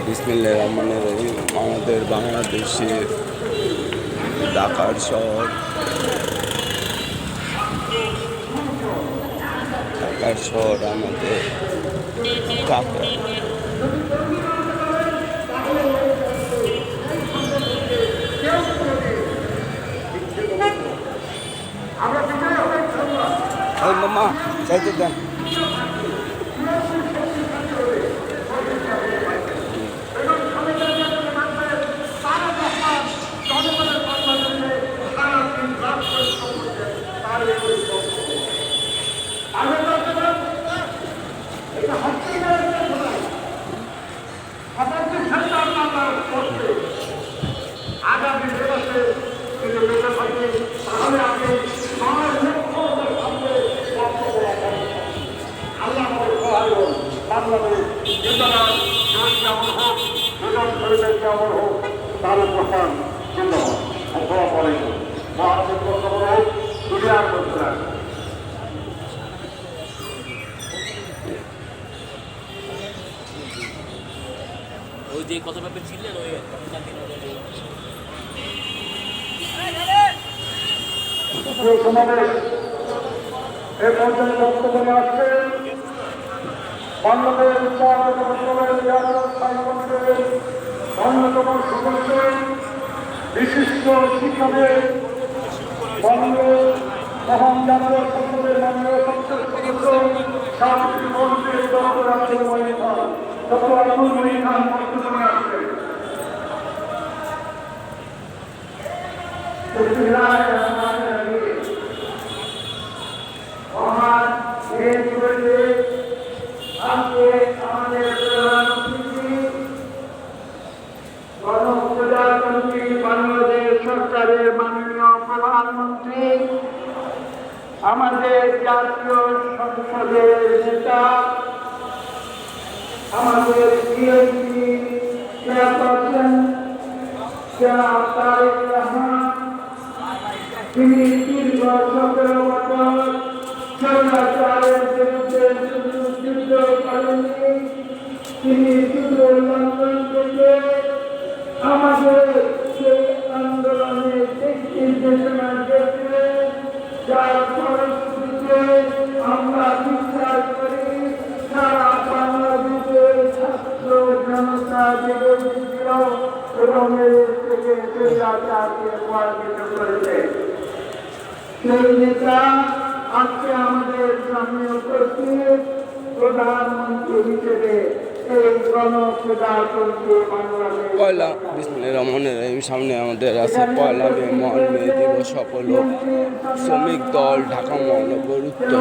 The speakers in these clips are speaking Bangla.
বিসমিল্লাহির রহমানির রহিম। আমাদের বাংলাদেশের ঢাকার শহর, আমাদের ঢাকা। মামা চাইতে দেন। আগামী দিবসে কিন্তু বেঁচে থাকি, তাহলে আপনি আল্লাহ বাংলাদেশ জিন্দাবাদ, কেমন হোক, দুজন শরীরের কেমন হোক, তার প্রস্থান জিন্দাবাদ। আসসালামু আলাইকুম। মহাদেব হোক, দুনিয়ার বন্ধুরা। ওই যে কত ব্যাপার ছিলেন ওই সমাবেশ এ পর্যায়ে বক্তব্য নিয়ে আসছেন বাংলাদেশ অন্যতম সদস্য বিশিষ্ট শিক্ষাবিদ বাংলাদেশ মহান জাতীয় সংসদের মাননীয় সংসদ সদস্য সাংস্কৃতিক মন্ত্রী ডক্টর আব্দুল মঈন খান বক্তব্য নিয়ে আসছেন। বাংলাদেশ সরকারের মাননীয় প্রধানমন্ত্রী, আমাদের জাতীয় সংসদের নেতা, আমাদের বিএনপি চেয়ারপারসন তারেক রহমান, তিনি দীর্ঘ 17 বছর স্বৈরাচারের বিরুদ্ধে যুদ্ধ করেননি। তিনি শুধু লন্ডন থেকে আমাদের সেই আন্দোলনে দিক নির্দেশনা দিয়েছিলেন, যার ফলশ্রুতিতে আমরা বিশ্বাস করি সারা বাংলাদেশের ছাত্র জনতা বিরোধীছিল এবং এর থেকে স্বৈরাচারকে পরাজিত করেছে। সেই নেতা আজকে আমাদের সামনে উপস্থিত প্রধানমন্ত্রী হিসেবে এই গণপ্রজাতন্ত্রী বাংলাদেশ। পয়লা বিসমিল্লাহির রহমানির রহিম। সামনে আমাদের আছে পয়লা মে মহান মে দিবস সফল শ্রমিক দল ঢাকা মহানগর উত্তর।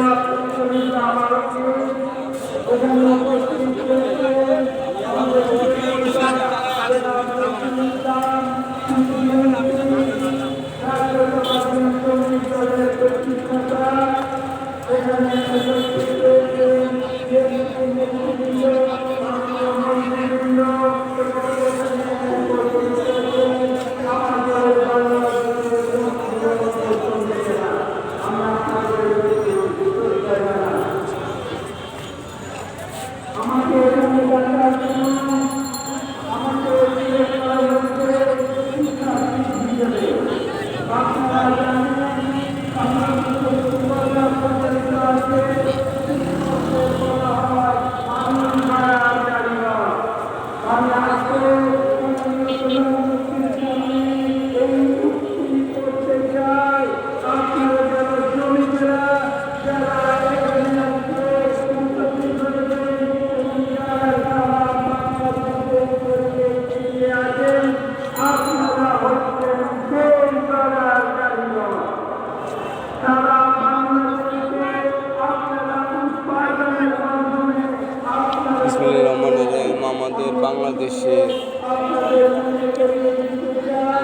আমাদের বাংলাদেশে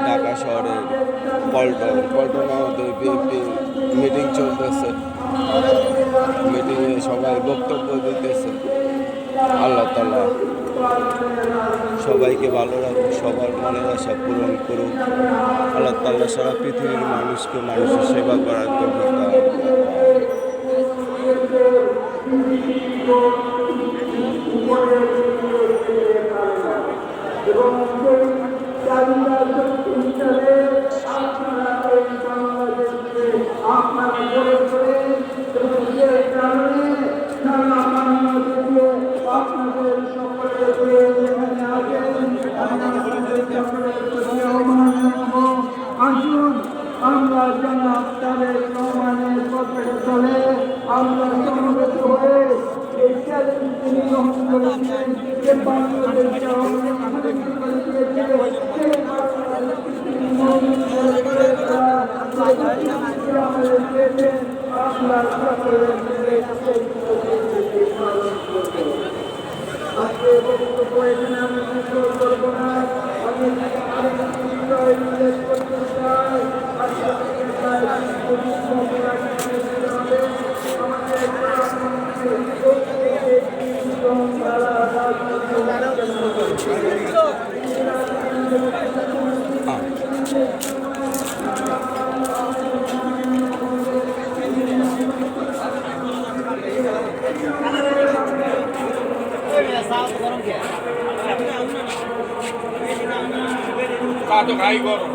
ঢাকা শহরের পল্টন আমাদের বিএনপি মিটিং চলতেছে। মিটিংয়ে সবাই বক্তব্য দিতেছে। আল্লাহ তাআলা সবাইকে ভালো রাখুক, সবার মনের আশা পূরণ করুক। আল্লাহ তাআলা সারা পৃথিবীর মানুষকে মানুষের সেবা করার তৌফিক দান এবং সেই চাহিদা শক্তি হিসাবে আপনারা এই বাংলাদেশকে আপনারা গড়ে তোলেন এবং সেই কারণে সারা বাংলাদেশে আপনাদের সকলকে এখানে আসেন। আমি আপনাদের সকলের প্রতি আহ্বান জানাবো, আসুন আমরা যেন আপনাদের রহমানের পথে চলে আমরা সমবেত হয়ে এই চ্যালেঞ্জকে গ্রহণ করেছেন যে বাংলাদেশকে আমাদের করে দিয়েছে সেই আমাদের দিয়েছেন আমরা সকলের মিলে পালন করবো। আজকে বক্তব্য এখানে আমি বিস্তার করবো না। আমি আরেকটি বিষয় উল্লেখ করতে চাই। আজকে তো খাই গরম